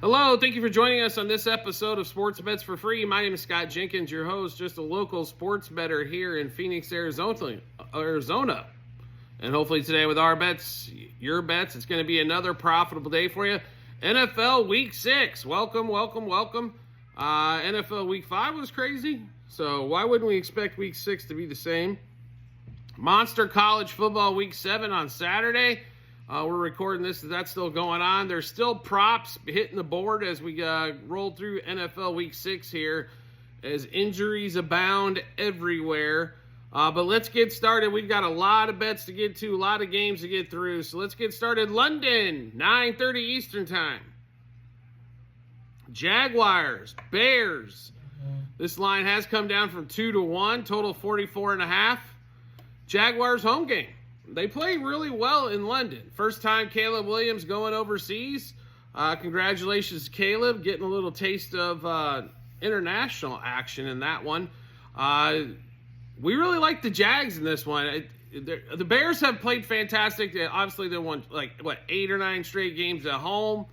Hello, thank you for joining us on this episode of Sports Bets for Free. My name is Scott Jenkins, your host, just a local sports bettor here in Phoenix, Arizona. And hopefully today with our bets, your bets, it's going to be another profitable day for you. NFL Week 6. Welcome. NFL Week 5 was crazy, so why wouldn't we expect Week 6 to be the same? Monster College Football Week 7 on Saturday. We're recording this, that's still going on. There's still props hitting the board as we roll through NFL Week 6 here, as injuries abound everywhere. But let's get started. We've got a lot of bets to get to, a lot of games to get through. So let's get started. London, 9:30 Eastern Time. Jaguars, Bears. This line has come down from 2 to 1, total 44.5. Jaguars home game. They play really well in London. First time Caleb Williams going overseas. Congratulations, Caleb, getting a little taste of international action in that one. We really like the Jags in this one. The Bears have played fantastic. Obviously, they won 8 or 9 straight games at home.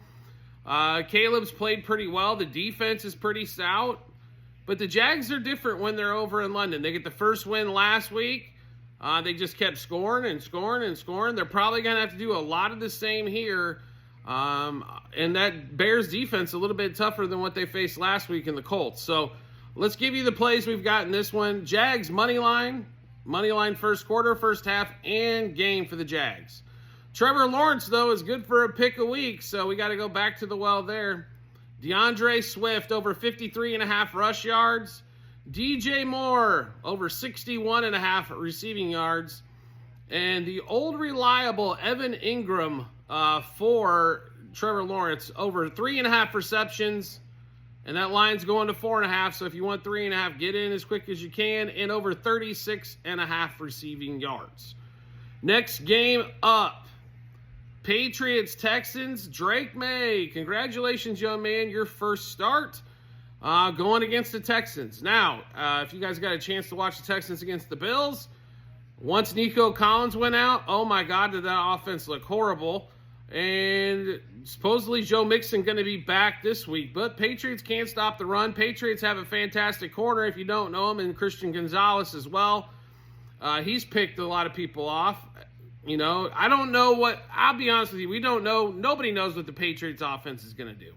Caleb's played pretty well. The defense is pretty stout. But the Jags are different when they're over in London. They get the first win last week. They just kept scoring. They're probably going to have to do a lot of the same here. And that Bears defense a little bit tougher than what they faced last week in the Colts. So let's give you the plays we've got in this one. Jags money line first quarter, first half, and game for the Jags. Trevor Lawrence, though, is good for a pick a week, so we got to go back to the well there. DeAndre Swift over 53.5 rush yards. DJ Moore over 61.5 receiving yards. And the old reliable Evan Ingram for Trevor Lawrence over 3.5 receptions. And that line's going to 4.5. So if you want 3.5, get in as quick as you can. And over 36.5 receiving yards. Next game up. Patriots-Texans. Drake May. Congratulations, young man. Your first start. Going against the Texans. Now, if you guys got a chance to watch the Texans against the Bills, once Nico Collins went out, oh my God, did that offense look horrible. And supposedly Joe Mixon going to be back this week. But Patriots can't stop the run. Patriots have a fantastic corner if you don't know him, and Christian Gonzalez as well. He's picked a lot of people off. You know, I don't know I'll be honest with you, we don't know. Nobody knows what the Patriots offense is going to do.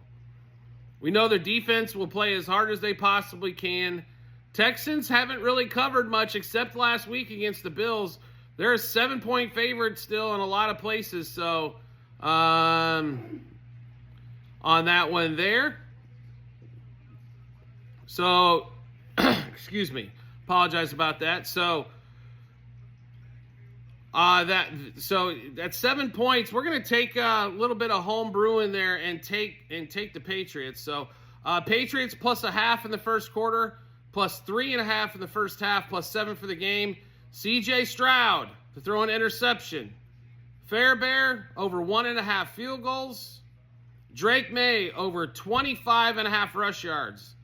We know their defense will play as hard as they possibly can. Texans haven't really covered much except last week against the Bills. They're a 7-point favorite still in a lot of places. So, on that one there. So, excuse me. Apologize about that. So, that's 7 points. We're going to take a little bit of home brew in there and take the Patriots. So Patriots plus 0.5 in the first quarter, plus 3.5 in the first half, plus 7 for the game. C.J. Stroud to throw an interception. Fairbairn over 1.5 field goals. Drake May over 25.5 rush yards.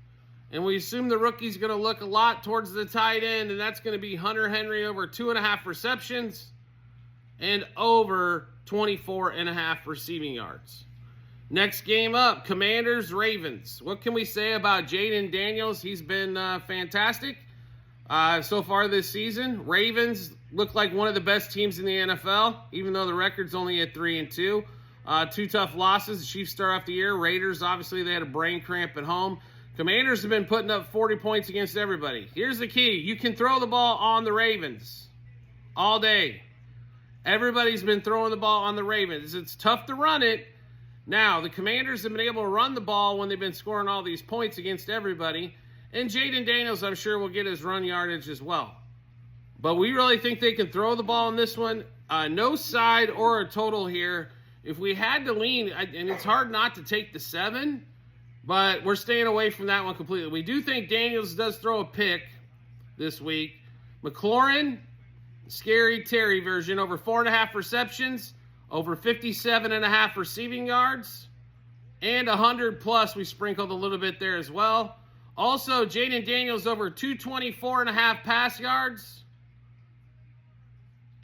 And we assume the rookie's going to look a lot towards the tight end, and that's going to be Hunter Henry over 2.5 receptions and over 24.5 receiving yards. Next game up, Commanders-Ravens. What can we say about Jaden Daniels? He's been fantastic so far this season. Ravens look like one of the best teams in the NFL, even though the record's only at 3-2. 2 tough losses. The Chiefs start off the year. Raiders, obviously, they had a brain cramp at home. Commanders have been putting up 40 points against everybody. Here's the key. You can throw the ball on the Ravens all day. Everybody's been throwing the ball on the Ravens. It's tough to run it. Now, the Commanders have been able to run the ball when they've been scoring all these points against everybody. And Jaden Daniels, I'm sure, will get his run yardage as well. But we really think they can throw the ball in this one. No side or a total here. If we had to lean, and it's hard not to take the 7, but we're staying away from that one completely. We do think Daniels does throw a pick this week. McLaurin, Scary Terry version, over 4.5 receptions, over 57.5 receiving yards, and 100 plus. We sprinkled a little bit there as well. Also, Jaden Daniels over 224.5 pass yards.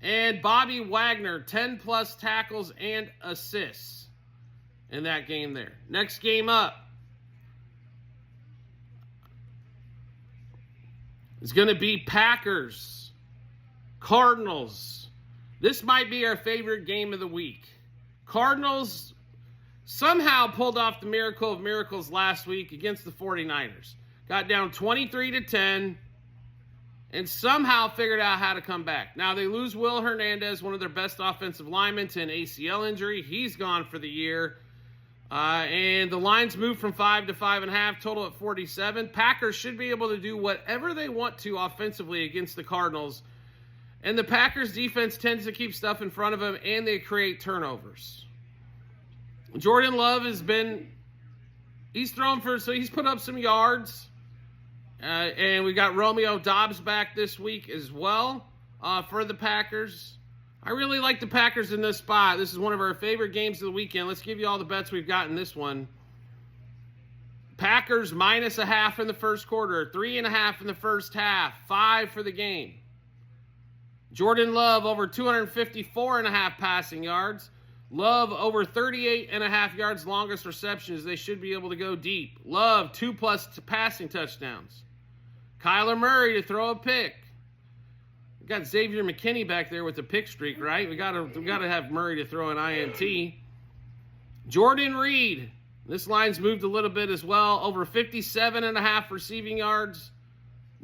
And Bobby Wagner, 10 plus tackles and assists. in that game there. Next game up is going to be Packers, Cardinals. This might be our favorite game of the week. Cardinals somehow pulled off the miracle of miracles last week against the 49ers. Got down 23-10 and somehow figured out how to come back. Now they lose Will Hernandez, one of their best offensive linemen, to an ACL injury. He's gone for the year. And the lines moved from 5 to 5.5, total at 47. Packers should be able to do whatever they want to offensively against the Cardinals. And the Packers defense tends to keep stuff in front of them, and they create turnovers. Jordan Love he's put up some yards. And we got Romeo Doubs back this week as well for the Packers. I really like the Packers in this spot. This is one of our favorite games of the weekend. Let's give you all the bets we've got in this one. Packers -0.5 in the first quarter, 3.5 in the first half, 5 for the game. Jordan Love over 254.5 passing yards. Love over 38.5 yards longest receptions. They should be able to go deep. Love 2+ passing touchdowns. Kyler Murray to throw a pick. We got Xavier McKinney back there with the pick streak, right? We got to have Murray to throw an INT. Jordan Reed. This line's moved a little bit as well. Over 57.5 receiving yards.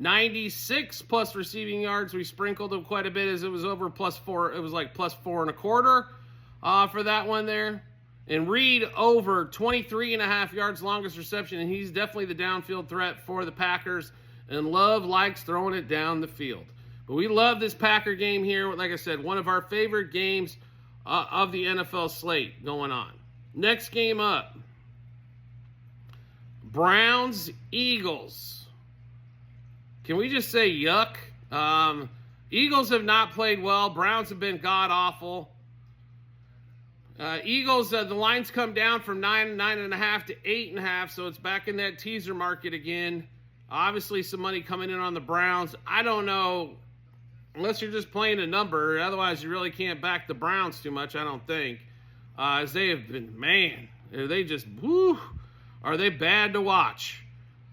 96+ receiving yards. We sprinkled them quite a bit as it was over +4. It was like +4.25 for that one there. And Reed over 23.5 yards longest reception, and he's definitely the downfield threat for the Packers. And Love likes throwing it down the field. But we love this Packer game here. Like I said, one of our favorite games of the NFL slate going on. Next game up, Browns, Eagles. Can we just say yuck? Eagles have not played well. Browns have been god-awful. Eagles, the lines come down from 9.5 to 8.5, so it's back in that teaser market again. Obviously, some money coming in on the Browns. I don't know, unless you're just playing a number. Otherwise, you really can't back the Browns too much, I don't think. As they have been, man, are they bad to watch.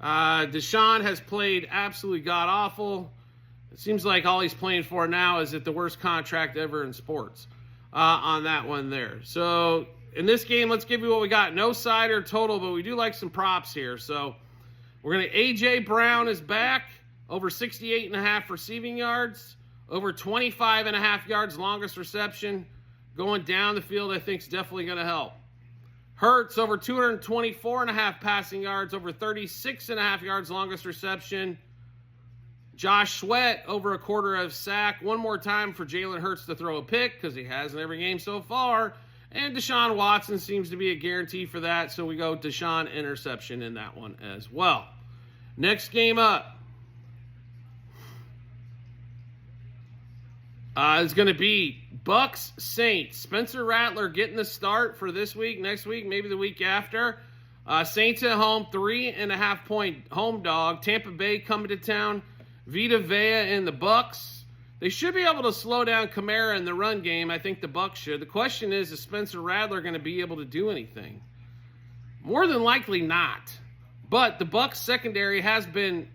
Deshaun has played absolutely god-awful. It seems like all he's playing for now is at the worst contract ever in sports on that one there. So, in this game, let's give you what we got. No side or total, but we do like some props here. So, we're going to A.J. Brown is back. Over 68.5 receiving yards. Over 25.5 yards longest reception. Going down the field, I think, is definitely going to help. Hurts over 224.5 passing yards. Over 36.5 yards longest reception. Josh Sweat over a quarter of sack. One more time for Jalen Hurts to throw a pick, because he has in every game so far. And Deshaun Watson seems to be a guarantee for that, so we go Deshaun interception in that one as well. Next game up is going to be Bucks Saints. Spencer Rattler getting the start for this week, next week, maybe the week after. Saints at home, 3.5-point home dog. Tampa Bay coming to town. Vita Vea and the Bucks. They should be able to slow down Kamara in the run game. I think the Bucks should. The question is Spencer Rattler going to be able to do anything? More than likely not. But the Bucks secondary has been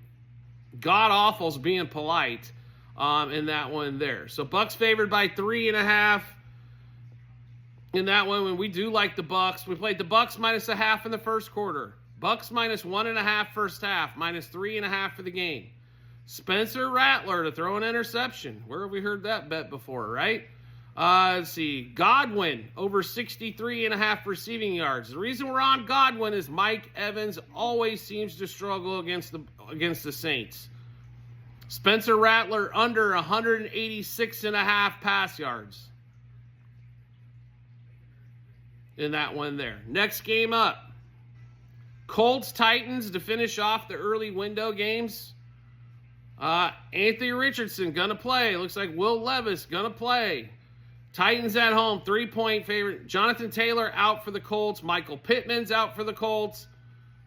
god-awful, being polite, in that one there. So Bucks favored by 3.5 in that one. When we do like the Bucks, we played the Bucks -0.5 in the first quarter. Bucks -1.5 first half, -3.5 for the game. Spencer Rattler to throw an interception. Where have we heard that bet before, right? Let's see. Godwin over 63.5 receiving yards. The reason we're on Godwin is Mike Evans always seems to struggle against the Saints. Spencer Rattler under 186.5 pass yards in that one there. Next game up, Colts Titans to finish off the early window games. Anthony Richardson gonna play. Looks like Will Levis gonna play. Titans at home, 3-point favorite. Jonathan Taylor out for the Colts. Michael Pittman's out for the Colts.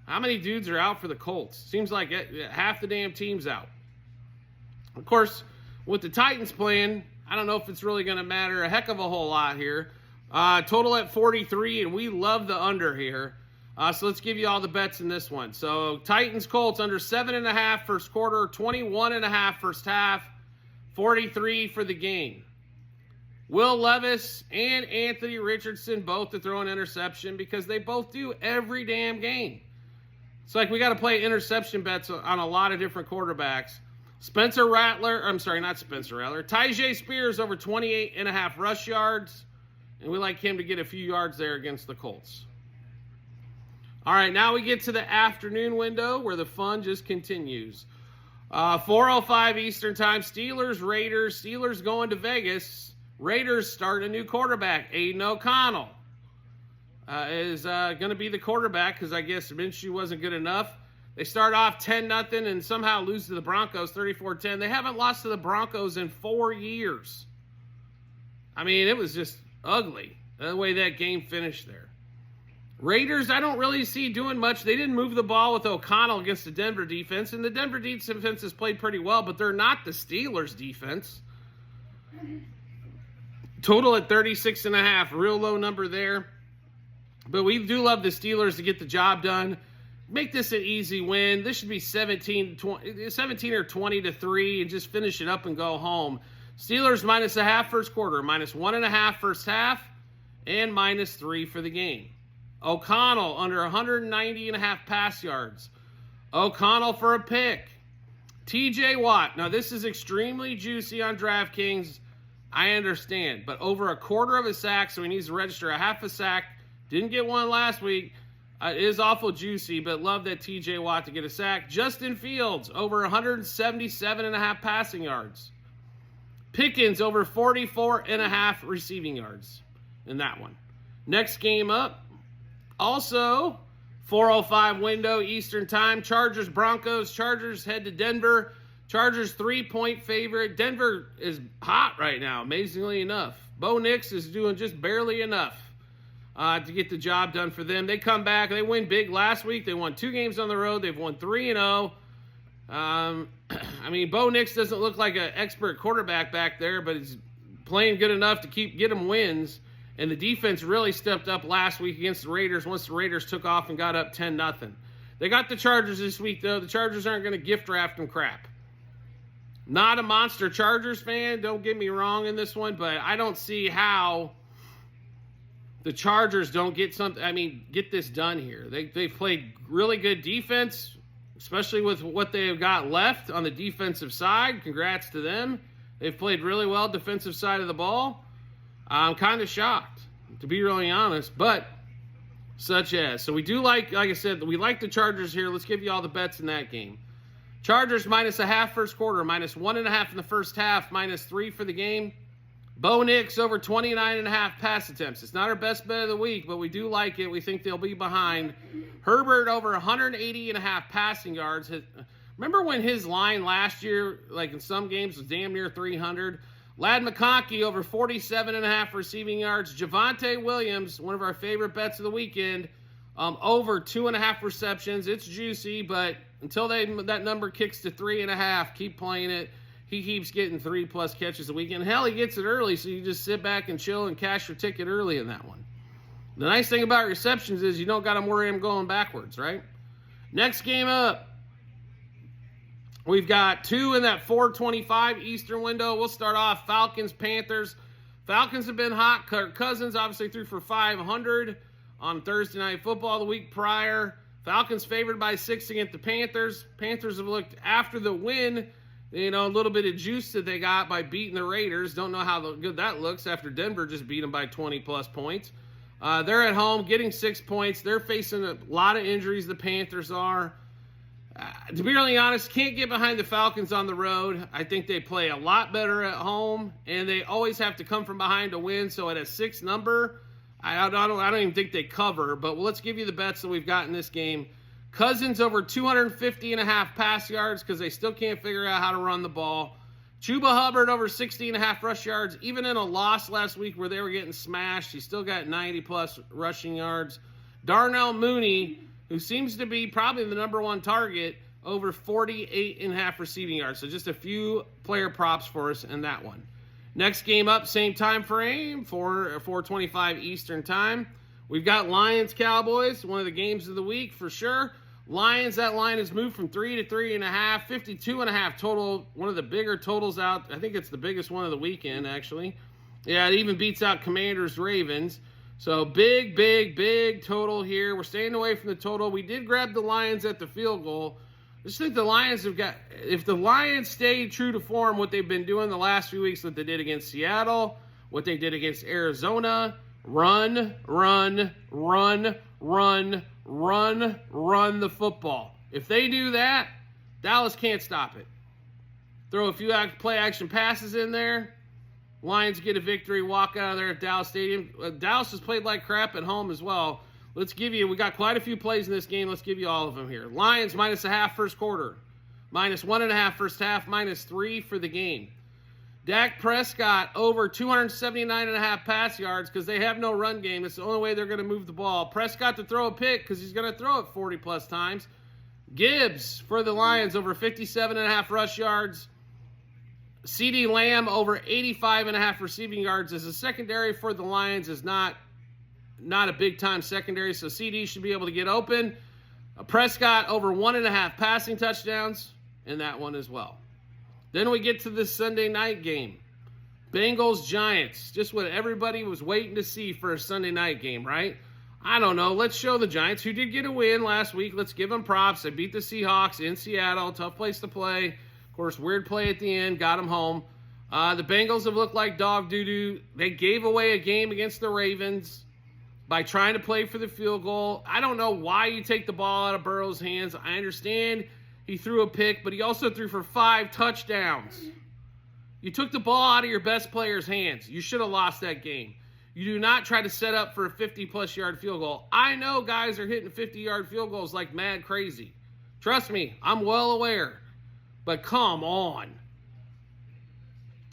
How many dudes are out for the Colts? Seems like half the damn team's out. Of course, with the Titans playing, I don't know if it's really going to matter a heck of a whole lot here. Total at 43, and we love the under here. So let's give you all the bets in this one. So Titans Colts under 7.5 first quarter, 21.5 first half, 43 for the game. Will Levis and Anthony Richardson both to throw an interception because they both do every damn game. It's like we got to play interception bets on a lot of different quarterbacks. Tyjae Spears over 28.5 rush yards. And we like him to get a few yards there against the Colts. All right, now we get to the afternoon window where the fun just continues. 4:05 Eastern Time, Steelers, Raiders. Steelers going to Vegas. Raiders start a new quarterback. Aiden O'Connell is going to be the quarterback because I guess Minshew wasn't good enough. They start off 10-0 and somehow lose to the Broncos 34-10. They haven't lost to the Broncos in 4 years. I mean, it was just ugly the way that game finished there. Raiders, I don't really see doing much. They didn't move the ball with O'Connell against the Denver defense, and the Denver defense has played pretty well, but they're not the Steelers defense. Total at 36.5, real low number there. But we do love the Steelers to get the job done. Make this an easy win. This should be 17 or 20-3 and just finish it up and go home. Steelers -0.5 first quarter, -1.5 first half, and -3 for the game. O'Connell under 190.5 pass yards. O'Connell for a pick. TJ Watt. Now this is extremely juicy on DraftKings. I understand, but over a quarter of a sack, so he needs to register a half a sack. Didn't get one last week. It is awful juicy, but love that TJ Watt to get a sack. Justin Fields over 177.5 passing yards. Pickens over 44.5 receiving yards in that one. Next game up, also 4:05 window Eastern Time. Chargers, Broncos. Chargers head to Denver. Chargers 3-point favorite. Denver is hot right now, amazingly enough. Bo Nix is doing just barely enough to get the job done for them. They come back. They win big last week. They won 2 games on the road. They've won 3-0. I mean, Bo Nix doesn't look like an expert quarterback back there, but he's playing good enough to get him wins. And the defense really stepped up last week against the Raiders once the Raiders took off and got up 10-0. They got the Chargers this week, though. The Chargers aren't going to gift draft them crap. Not a monster Chargers fan, don't get me wrong in this one, but I don't see how the Chargers don't get this done here. They've played really good defense, especially with what they've got left on the defensive side. Congrats to them. They've played really well defensive side of the ball. I'm kind of shocked, to be really honest, but such as. So we do like I said, we like the Chargers here. Let's give you all the bets in that game. Chargers -0.5 first quarter, -1.5 in the first half, -3 for the game. Bo Nix over 29.5 pass attempts. It's not our best bet of the week, but we do like it. We think they'll be behind. Herbert over 180.5 passing yards. Remember when his line last year, like in some games, was damn near 300? Ladd McConkey over 47.5 receiving yards. Javonte Williams, one of our favorite bets of the weekend, over 2.5 receptions. It's juicy, but until that number kicks to 3.5, keep playing it. He keeps getting 3+ catches a weekend. Hell, he gets it early, so you just sit back and chill and cash your ticket early in that one. The nice thing about receptions is you don't got to worry him going backwards, right? Next game up, we've got 2 in that 4:25 Eastern window. We'll start off Falcons, Panthers. Falcons have been hot. Kirk Cousins obviously threw for 500 on Thursday Night Football the week prior. Falcons favored by 6 against the Panthers. Panthers have looked after the win, a little bit of juice that they got by beating the Raiders. Don't know how good that looks after Denver just beat them by 20+ points. They're at home getting 6 points. They're facing a lot of injuries, the Panthers are. To be really honest, can't get behind the Falcons on the road. I think they play a lot better at home, and they always have to come from behind to win. So at a 6 number, I don't even think they cover. But let's give you the bets that we've got in this game. Cousins over 250.5 pass yards because they still can't figure out how to run the ball. Chuba Hubbard over 60.5 rush yards. Even in a loss last week where they were getting smashed, he still got 90+ rushing yards. Darnell Mooney, who seems to be probably the number 1 target, over 48.5 receiving yards. So just a few player props for us in that one. Next game up, same time frame, 4:25 Eastern time. We've got Lions-Cowboys, one of the games of the week for sure. Lions, that line has moved from 3 to 3.5, 52.5 total, one of the bigger totals out. I think it's the biggest one of the weekend, actually. Yeah, it even beats out Commanders-Ravens. So big total here. We're staying away from the total. We did grab the Lions at the field goal. I just think the Lions have got, if the Lions stay true to form, what they've been doing the last few weeks, what they did against Seattle, what they did against Arizona, run the football. If they do that, Dallas can't stop it. Throw a few play action passes in there. Lions get a victory, walk out of there at Dallas Stadium. Dallas has played like crap at home as well. Let's give you, we got quite a few plays in this game. Let's give you all of them here. Lions -0.5 first quarter. -1.5 first half. -3 for the game. Dak Prescott over 279.5 pass yards because they have no run game. It's the only way they're going to move the ball. Prescott to throw a pick because he's going to throw it 40-plus times. Gibbs for the Lions over 57.5 rush yards. CeeDee Lamb over 85.5 receiving yards as a secondary for the Lions is not a big-time secondary, so CD should be able to get open. Prescott over 1.5 passing touchdowns in that one as well. Then we get to this Sunday night game. Bengals-Giants, just what everybody was waiting to see for a Sunday night game, right? I don't know. Let's show the Giants, who did get a win last week. Let's give them props. They beat the Seahawks in Seattle. Tough place to play. Of course, weird play at the end. Got them home. The Bengals have looked like dog doo-doo. They gave away a game against the Ravens by trying to play for the field goal. I don't know why you take the ball out of Burrow's hands. I understand he threw a pick, but he also threw for 5 touchdowns. You took the ball out of your best player's hands. You should have lost that game. You do not try to set up for a 50-plus yard field goal. I know guys are hitting 50-yard field goals like mad crazy. Trust me, I'm well aware. But come on.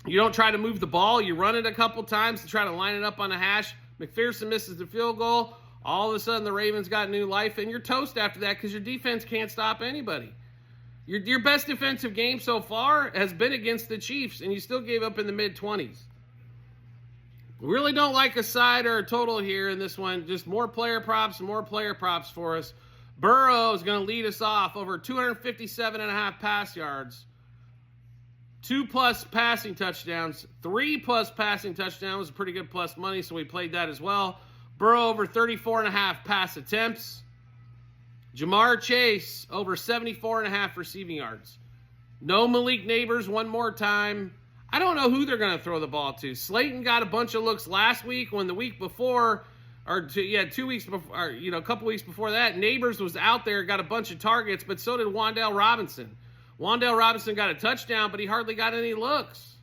You don't try to move the ball. You run it a couple times to try to line it up on a hash. McPherson misses the field goal. All of a sudden, the Ravens got new life, and you're toast after that because your defense can't stop anybody. Your best defensive game so far has been against the Chiefs, and you still gave up in the mid-20s. We really don't like a side or a total here in this one. Just more player props for us. Burrow is going to lead us off over 257.5 pass yards. 2+ passing touchdowns. 3+ passing touchdowns was pretty good plus money, so we played that as well. Burrow over 34.5 pass attempts. Jamar Chase over 74.5 receiving yards. No Malik Neighbors one more time. I don't know who they're going to throw the ball to. Slayton got a bunch of looks last week when the week before, 2 weeks before, or, a couple weeks before that, Neighbors was out there, got a bunch of targets, but so did Wan'Dale Robinson. Wan'Dale Robinson got a touchdown, but he hardly got any looks.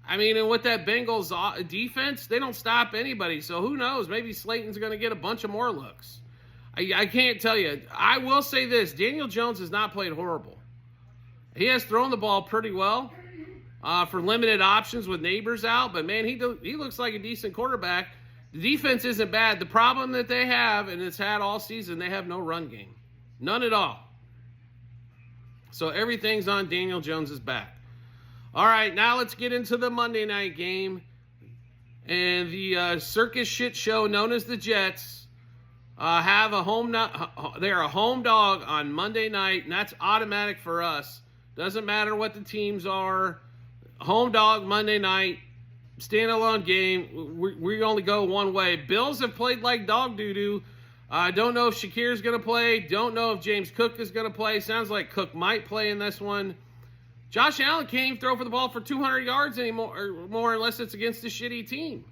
I mean, and with that Bengals defense, they don't stop anybody. So who knows? Maybe Slayton's going to get a bunch of more looks. I can't tell you. I will say this. Daniel Jones has not played horrible. He has thrown the ball pretty well for limited options with Neighbors out. But, man, he looks like a decent quarterback. The defense isn't bad. The problem that they have, and it's had all season, they have no run game. None at all. So everything's on Daniel Jones' back. All right, now let's get into the Monday night game. And the circus shit show known as the Jets have a home. They're a home dog on Monday night, and that's automatic for us. Doesn't matter what the teams are. Home dog Monday night, standalone game. We only go one way. Bills have played like dog doo-doo. I don't know if Shakir's going to play. Don't know if James Cook is going to play. Sounds like Cook might play in this one. Josh Allen can't even throw for the ball for 200 yards anymore, or more, unless it's against a shitty team.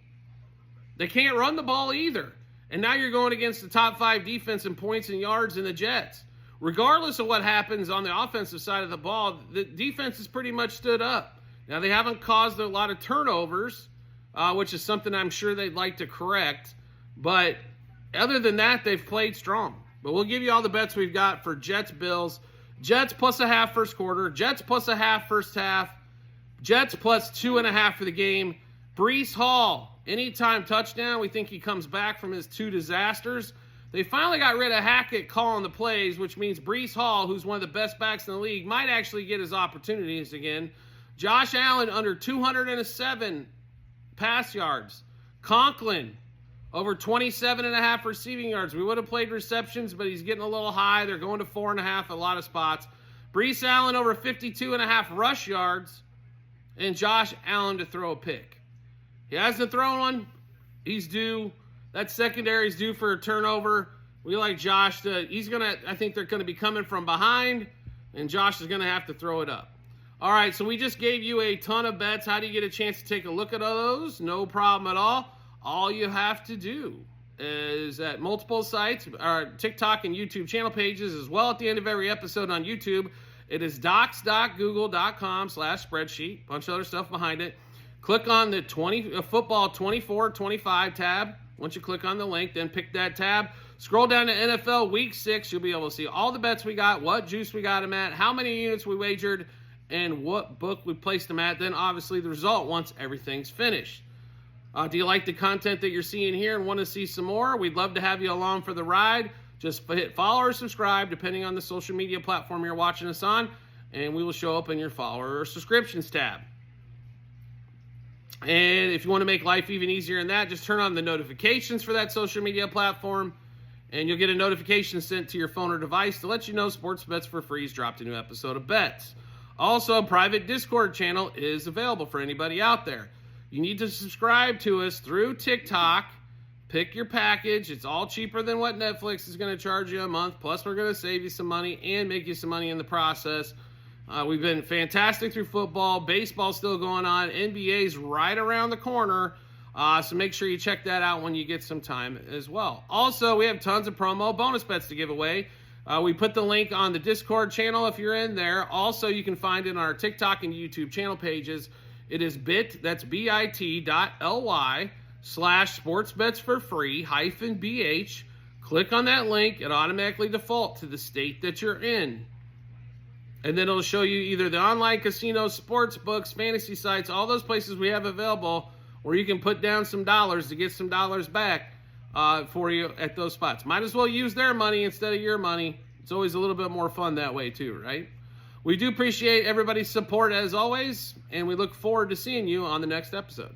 They can't run the ball either. And now you're going against the top 5 defense in points and yards in the Jets. Regardless of what happens on the offensive side of the ball, the defense has pretty much stood up. Now, they haven't caused a lot of turnovers, which is something I'm sure they'd like to correct. But other than that, they've played strong. But we'll give you all the bets we've got for Jets-Bills. Jets +0.5 first quarter. Jets +0.5 first half. Jets +2.5 for the game. Breece Hall, anytime touchdown. We think he comes back from his 2 disasters. They finally got rid of Hackett calling the plays, which means Breece Hall, who's one of the best backs in the league, might actually get his opportunities again. Josh Allen under 207 pass yards. Conklin over 27.5 receiving yards. We would have played receptions, but he's getting a little high. They're going to 4.5 a lot of spots. Breece Allen over 52.5 rush yards. And Josh Allen to throw a pick. He hasn't thrown one. He's due. That secondary's due for a turnover. We like Josh to, I think they're going to be coming from behind, and Josh is going to have to throw it up. All right, so we just gave you a ton of bets. How do you get a chance to take a look at those? No problem at all. All you have to do is at multiple sites, our TikTok and YouTube channel pages, as well at the end of every episode on YouTube. It is docs.google.com/spreadsheet. Bunch of other stuff behind it. Click on the football 24-25 tab. Once you click on the link, then pick that tab. Scroll down to NFL Week 6. You'll be able to see all the bets we got, what juice we got them at, how many units we wagered, and what book we placed them at. Then, obviously, the result once everything's finished. Do you like the content that you're seeing here and want to see some more? We'd love to have you along for the ride. Just hit follow or subscribe, depending on the social media platform you're watching us on, and we will show up in your follower or subscriptions tab. And if you want to make life even easier than that, just turn on the notifications for that social media platform, and you'll get a notification sent to your phone or device to let you know Sports Bets for Free's dropped a new episode of Bets. Also, a private Discord channel is available for anybody out there. You need to subscribe to us through TikTok. Pick your package. It's all cheaper than what Netflix is going to charge you a month. Plus, we're going to save you some money and make you some money in the process. We've been fantastic through football. Baseball's still going on. NBA's right around the corner. So make sure you check that out when you get some time as well. Also, we have tons of promo bonus bets to give away. We put the link on the Discord channel if you're in there. Also, you can find it on our TikTok and YouTube channel pages. It is bit.ly/sportsbetsforfree-bh. Click on that link. It automatically defaults to the state that you're in. And then it'll show you either the online casinos, sports books, fantasy sites, all those places we have available where you can put down some dollars to get some dollars back for you at those spots. Might as well use their money instead of your money. It's always a little bit more fun that way too, right? We do appreciate everybody's support as always, and we look forward to seeing you on the next episode.